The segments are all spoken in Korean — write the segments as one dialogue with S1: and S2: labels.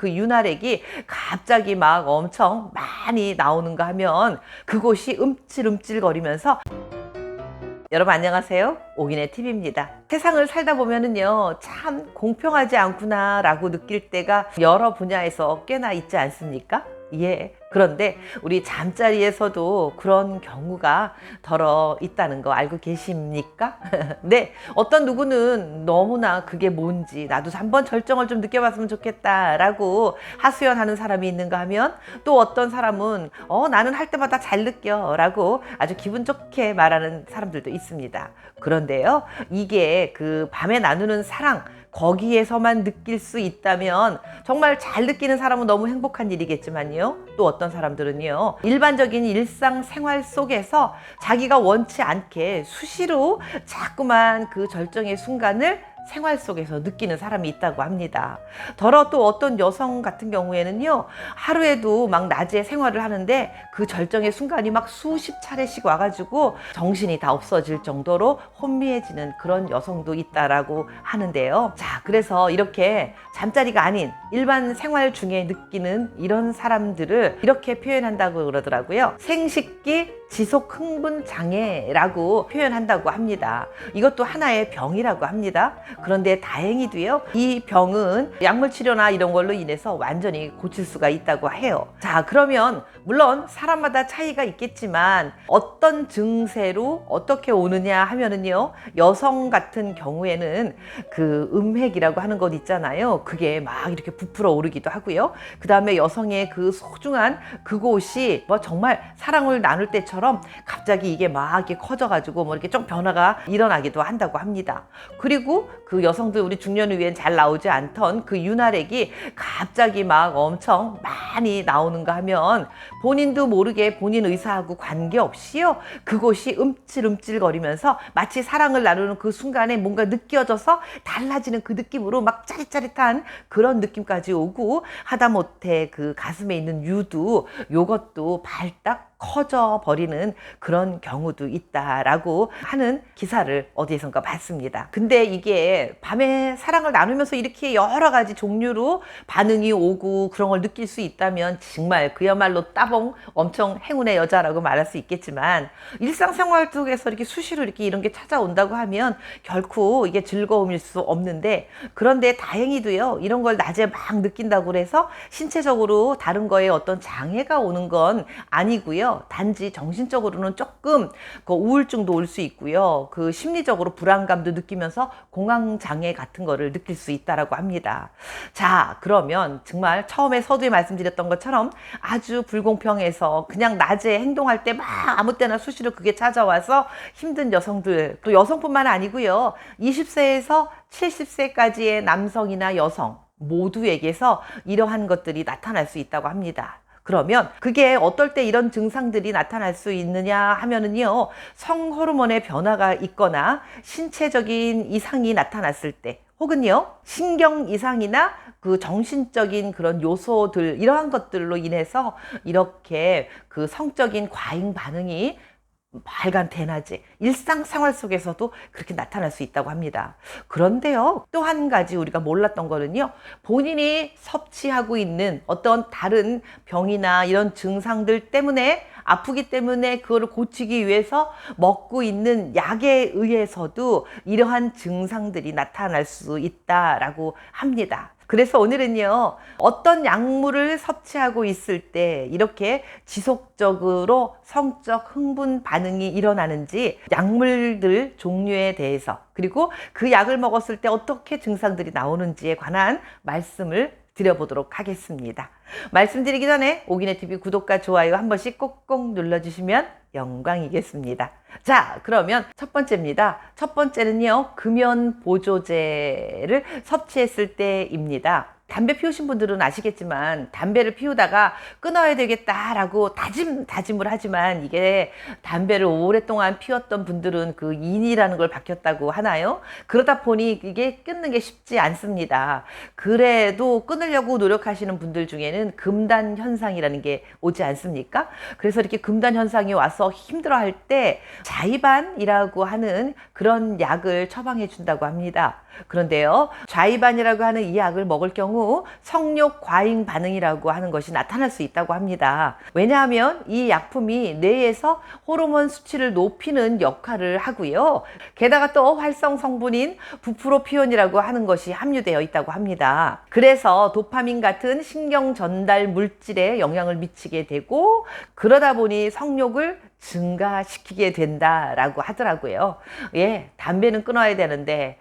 S1: 그 윤활액이 갑자기 막 엄청 많이 나오는가 하면 그곳이 움찔움찔거리면서 여러분 안녕하세요. 옥인의 팁입니다. 세상을 살다 보면은요, 참 공평하지 않구나 라고 느낄 때가 여러 분야에서 꽤나 있지 않습니까? 예. 그런데 우리 잠자리에서도 그런 경우가 덜어 있다는 거 알고 계십니까? 네. 어떤 누구는 너무나 그게 뭔지 나도 한번 절정을 좀 느껴봤으면 좋겠다 라고 하소연하는 사람이 있는가 하면, 또 어떤 사람은 나는 할 때마다 잘 느껴 라고 아주 기분 좋게 말하는 사람들도 있습니다. 그런데요, 이게 그 밤에 나누는 사랑, 거기에서만 느낄 수 있다면 정말 잘 느끼는 사람은 너무 행복한 일이겠지만요, 또 어떤 사람들은요, 일반적인 일상생활 속에서 자기가 원치 않게 수시로 자꾸만 그 절정의 순간을 생활 속에서 느끼는 사람이 있다고 합니다. 더러 또 어떤 여성 같은 경우에는요, 하루에도 막 낮에 생활을 하는데 그 절정의 순간이 막 수십 차례씩 와가지고 정신이 다 없어질 정도로 혼미해지는 그런 여성도 있다라고 하는데요. 자, 그래서 이렇게 잠자리가 아닌 일반 생활 중에 느끼는 이런 사람들을 이렇게 표현한다고 그러더라고요. 생식기 지속 흥분 장애라고 표현한다고 합니다. 이것도 하나의 병이라고 합니다. 그런데 다행히도요, 이 병은 약물 치료나 이런 걸로 인해서 완전히 고칠 수가 있다고 해요. 자, 그러면 물론 사람마다 차이가 있겠지만 어떤 증세로 어떻게 오느냐 하면은요, 여성 같은 경우에는 그 음핵이라고 하는 것 있잖아요. 그게 막 이렇게 부풀어 오르기도 하고요. 그 다음에 여성의 그 소중한 그곳이 뭐 정말 사랑을 나눌 때처럼 갑자기 이게 막 이렇게 커져가지고 뭐 이렇게 좀 변화가 일어나기도 한다고 합니다. 그리고 그 여성들, 우리 중년 후엔 잘 나오지 않던 그 윤활액이 갑자기 막 엄청 많이 나오는가 하면 본인도 모르게 본인 의사하고 관계없이요, 그곳이 움찔움찔거리면서 마치 사랑을 나누는 그 순간에 뭔가 느껴져서 달라지는 그 느낌으로 막 짜릿짜릿한 그런 느낌까지 오고, 하다못해 그 가슴에 있는 유도 요것도 발딱 커져 버리는 그런 경우도 있다라고 하는 기사를 어디에선가 봤습니다. 근데 이게 밤에 사랑을 나누면서 이렇게 여러 가지 종류로 반응이 오고 그런 걸 느낄 수 있다면 정말 그야말로 따봉 엄청 행운의 여자라고 말할 수 있겠지만, 일상생활 속에서 이렇게 수시로 이렇게 이런 게 찾아온다고 하면 결코 이게 즐거움일 수 없는데, 그런데 다행히도요, 이런 걸 낮에 막 느낀다고 해서 신체적으로 다른 거에 어떤 장애가 오는 건 아니고요. 단지 정신적으로는 조금 그 우울증도 올 수 있고요. 그 심리적으로 불안감도 느끼면서 공황장애 같은 거를 느낄 수 있다라고 합니다. 자, 그러면 정말 처음에 서두에 말씀드렸던 것처럼 아주 불공평해서 그냥 낮에 행동할 때 막 아무 때나 수시로 그게 찾아와서 힘든 여성들, 또 여성뿐만 아니고요, 20세에서 70세까지의 남성이나 여성 모두에게서 이러한 것들이 나타날 수 있다고 합니다. 그러면 그게 어떨 때 이런 증상들이 나타날 수 있느냐 하면은요, 성호르몬의 변화가 있거나 신체적인 이상이 나타났을 때, 혹은요, 신경 이상이나 그 정신적인 그런 요소들, 이러한 것들로 인해서 이렇게 그 성적인 과잉 반응이 말간 대낮에 일상생활 속에서도 그렇게 나타날 수 있다고 합니다. 그런데요, 또 한 가지 우리가 몰랐던 거는요, 본인이 섭취하고 있는 어떤 다른 병이나 이런 증상들 때문에, 아프기 때문에 그거를 고치기 위해서 먹고 있는 약에 의해서도 이러한 증상들이 나타날 수 있다라고 합니다. 그래서 오늘은요, 어떤 약물을 섭취하고 있을 때 이렇게 지속적으로 성적 흥분 반응이 일어나는지, 약물들 종류에 대해서, 그리고 그 약을 먹었을 때 어떻게 증상들이 나오는지에 관한 말씀을 드려보도록 하겠습니다. 말씀드리기 전에 옥인의 TV 구독과 좋아요 한 번씩 꼭꼭 눌러주시면 영광이겠습니다. 자, 그러면 첫 번째입니다. 첫 번째는요, 금연 보조제를 섭취했을 때입니다. 담배 피우신 분들은 아시겠지만, 담배를 피우다가 끊어야 되겠다라고 다짐을 하지만, 이게 담배를 오랫동안 피웠던 분들은 그 인이라는 걸 밝혔다고 하나요? 그러다 보니 이게 끊는 게 쉽지 않습니다. 그래도 끊으려고 노력하시는 분들 중에는 금단 현상이라는 게 오지 않습니까? 그래서 이렇게 금단 현상이 와서 힘들어할 때 자이반이라고 하는 그런 약을 처방해 준다고 합니다. 그런데요, 자이반이라고 하는 이 약을 먹을 경우 경우 성욕 과잉 반응이라고 하는 것이 나타날 수 있다고 합니다. 왜냐하면 이 약품이 뇌에서 호르몬 수치를 높이는 역할을 하고요. 게다가 또 활성 성분인 부프로피온이라고 하는 것이 함유되어 있다고 합니다. 그래서 도파민 같은 신경 전달 물질에 영향을 미치게 되고, 그러다 보니 성욕을 증가시키게 된다라고 하더라고요. 예, 담배는 끊어야 되는데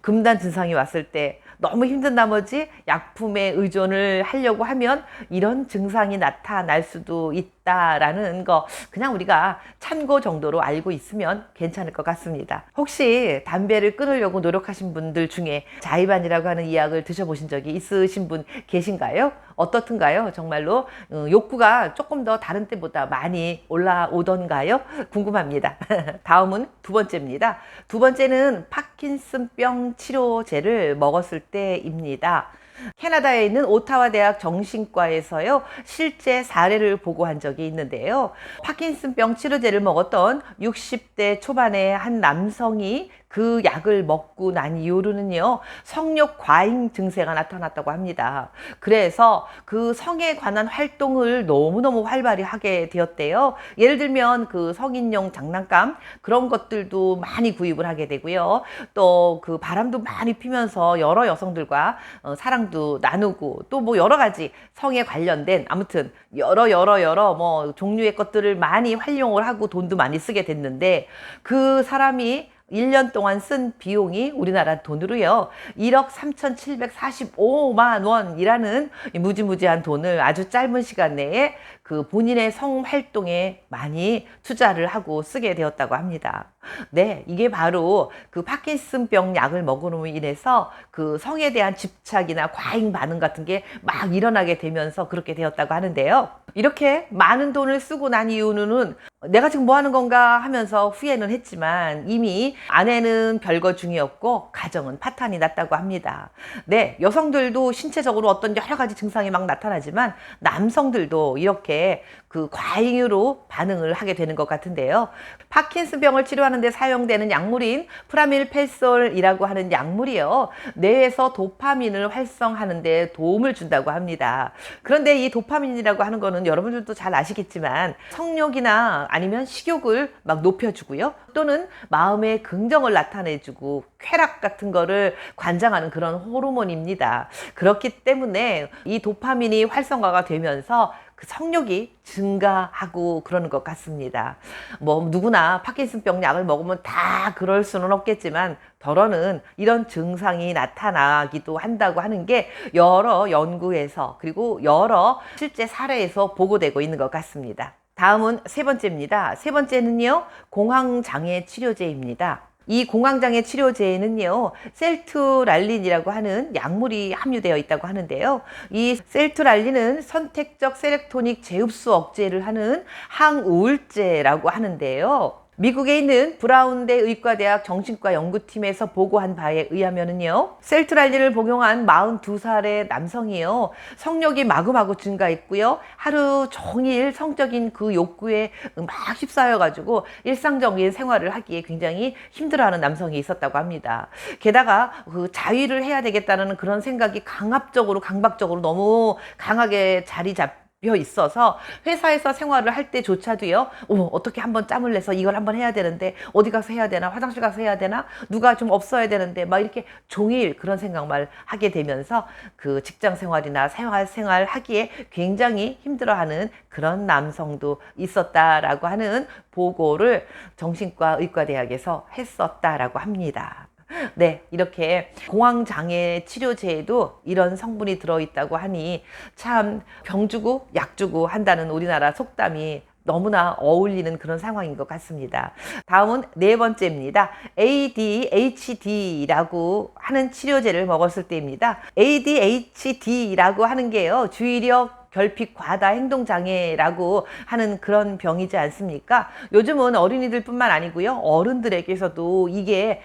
S1: 금단 증상이 왔을 때 너무 힘든 나머지 약품에 의존을 하려고 하면 이런 증상이 나타날 수도 있다라는 거, 그냥 우리가 참고 정도로 알고 있으면 괜찮을 것 같습니다. 혹시 담배를 끊으려고 노력하신 분들 중에 자이반이라고 하는 이 약을 드셔보신 적이 있으신 분 계신가요? 어떻든가요? 정말로 욕구가 조금 더 다른 때보다 많이 올라오던가요? 궁금합니다. 다음은 두 번째입니다. 두 번째는 파킨슨병 치료제를 먹었을 때입니다. 캐나다에 있는 오타와 대학 정신과에서요, 실제 사례를 보고한 적이 있는데요. 파킨슨병 치료제를 먹었던 60대 초반의 한 남성이 그 약을 먹고 난 이후로는요, 성욕 과잉 증세가 나타났다고 합니다. 그래서 그 성에 관한 활동을 너무너무 활발히 하게 되었대요. 예를 들면 그 성인용 장난감, 그런 것들도 많이 구입을 하게 되고요. 또 그 바람도 많이 피면서 여러 여성들과 사랑도 나누고, 또 뭐 여러 가지 성에 관련된, 아무튼 여러 뭐 종류의 것들을 많이 활용을 하고 돈도 많이 쓰게 됐는데, 그 사람이 1년 동안 쓴 비용이 우리나라 돈으로요 1억 3,745만 원이라는 무지무지한 돈을 아주 짧은 시간 내에 그 본인의 성활동에 많이 투자를 하고 쓰게 되었다고 합니다. 네, 이게 바로 그 파킨슨병 약을 먹음으로 인해서 그 성에 대한 집착이나 과잉 반응 같은 게 막 일어나게 되면서 그렇게 되었다고 하는데요. 이렇게 많은 돈을 쓰고 난 이유는 내가 지금 뭐 하는 건가 하면서 후회는 했지만 이미 아내는 별거 중이었고 가정은 파탄이 났다고 합니다. 네, 여성들도 신체적으로 어떤 여러 가지 증상이 막 나타나지만 남성들도 이렇게 그 과잉으로 반응을 하게 되는 것 같은데요. 파킨슨병을 치료하는 데 사용되는 약물인 프라밀페솔이라고 하는 약물이요, 뇌에서 도파민을 활성하는 데 도움을 준다고 합니다. 그런데 이 도파민이라고 하는 거는 여러분들도 잘 아시겠지만 성욕이나 아니면 식욕을 막 높여주고요, 또는 마음의 긍정을 나타내주고 쾌락 같은 거를 관장하는 그런 호르몬입니다. 그렇기 때문에 이 도파민이 활성화가 되면서 그 성욕이 증가하고 그러는 것 같습니다. 뭐 누구나 파킨슨병 약을 먹으면 다 그럴 수는 없겠지만 덜어는 이런 증상이 나타나기도 한다고 하는 게 여러 연구에서, 그리고 여러 실제 사례에서 보고되고 있는 것 같습니다. 다음은 세 번째입니다. 세 번째는요, 공황장애 치료제입니다. 이 공황장애 치료제에는요, 셀투랄린이라고 하는 약물이 함유되어 있다고 하는데요. 이 셀투랄린은 선택적 세로토닌 재흡수 억제를 하는 항우울제라고 하는데요. 미국에 있는 브라운대 의과대학 정신과 연구팀에서 보고한 바에 의하면은요, 셀트랄린을 복용한 42살의 남성이요, 성욕이 마구마구 증가했고요, 하루 종일 성적인 그 욕구에 막 휩싸여 가지고 일상적인 생활을 하기에 굉장히 힘들어하는 남성이 있었다고 합니다. 게다가 그 자위를 해야 되겠다는 그런 생각이 강박적으로 너무 강하게 자리 잡혀 있어서 회사에서 생활을 할 때조차도요, 어떻게 한번 짬을 내서 이걸 한번 해야 되는데 어디 가서 해야 되나, 화장실 가서 해야 되나, 누가 좀 없어야 되는데, 막 이렇게 종일 그런 생각만 하게 되면서 그 직장 생활이나 생활 하기에 굉장히 힘들어하는 그런 남성도 있었다라고 하는 보고를 정신과 의과대학에서 했었다라고 합니다. 네, 이렇게 공황장애 치료제에도 이런 성분이 들어있다고 하니 참 병 주고 약 주고 한다는 우리나라 속담이 너무나 어울리는 그런 상황인 것 같습니다. 다음은 네 번째입니다. ADHD라고 하는 치료제를 먹었을 때입니다. ADHD라고 하는 게요, 주의력 결핍 과다 행동 장애라고 하는 그런 병이지 않습니까? 요즘은 어린이들뿐만 아니고요, 어른들에게서도 이게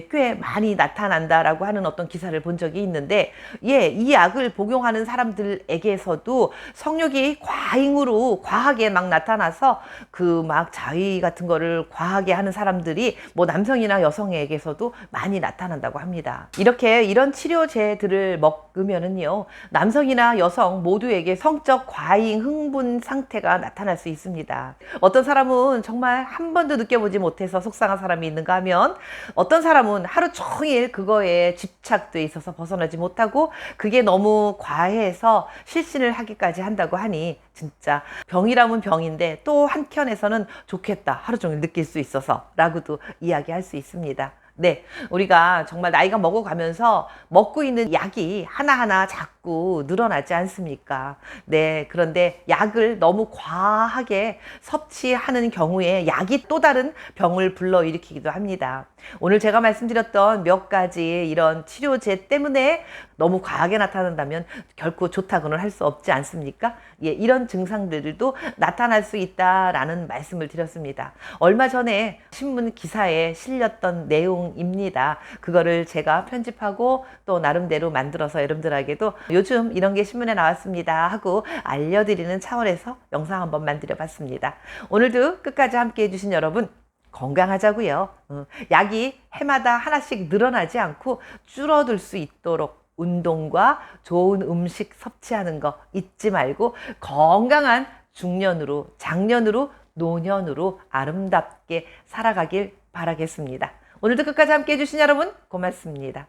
S1: 꽤 많이 나타난다라고 하는 어떤 기사를 본 적이 있는데, 이 약을 복용하는 사람들에게서도 성욕이 과잉으로 과하게 막 나타나서 그 막 자위 같은 거를 과하게 하는 사람들이 뭐 남성이나 여성에게서도 많이 나타난다고 합니다. 이런 치료제들을 먹으면은요, 남성이나 여성 모두에게 성적 과잉 흥분 상태가 나타날 수 있습니다. 어떤 사람은 정말 한 번도 느껴보지 못해서 속상한 사람이 있는가 하면, 어떤 사람은 하루 종일 그거에 집착돼 있어서 벗어나지 못하고 그게 너무 과해서 실신을 하기까지 한다고 하니, 진짜 병이라면 병인데 또 한켠에서는 좋겠다, 하루 종일 느낄 수 있어서 라고도 이야기할 수 있습니다. 네, 우리가 정말 나이가 먹어가면서 먹고 있는 약이 하나하나 자꾸 늘어나지 않습니까? 네, 그런데 약을 너무 과하게 섭취하는 경우에 약이 또 다른 병을 불러일으키기도 합니다. 오늘 제가 말씀드렸던 몇 가지 이런 치료제 때문에 너무 과하게 나타난다면 결코 좋다고는 할 수 없지 않습니까? 이런 증상들도 나타날 수 있다라는 말씀을 드렸습니다. 얼마 전에 신문 기사에 실렸던 내용입니다. 그거를 제가 편집하고 또 나름대로 만들어서 여러분들에게도 요즘 이런 게 신문에 나왔습니다 하고 알려드리는 차원에서 영상 한번 만들어 봤습니다. 오늘도 끝까지 함께 해주신 여러분, 건강하자고요. 약이 해마다 하나씩 늘어나지 않고 줄어들 수 있도록 운동과 좋은 음식 섭취하는 거 잊지 말고 건강한 중년으로, 장년으로, 노년으로 아름답게 살아가길 바라겠습니다. 오늘도 끝까지 함께 해주신 여러분, 고맙습니다.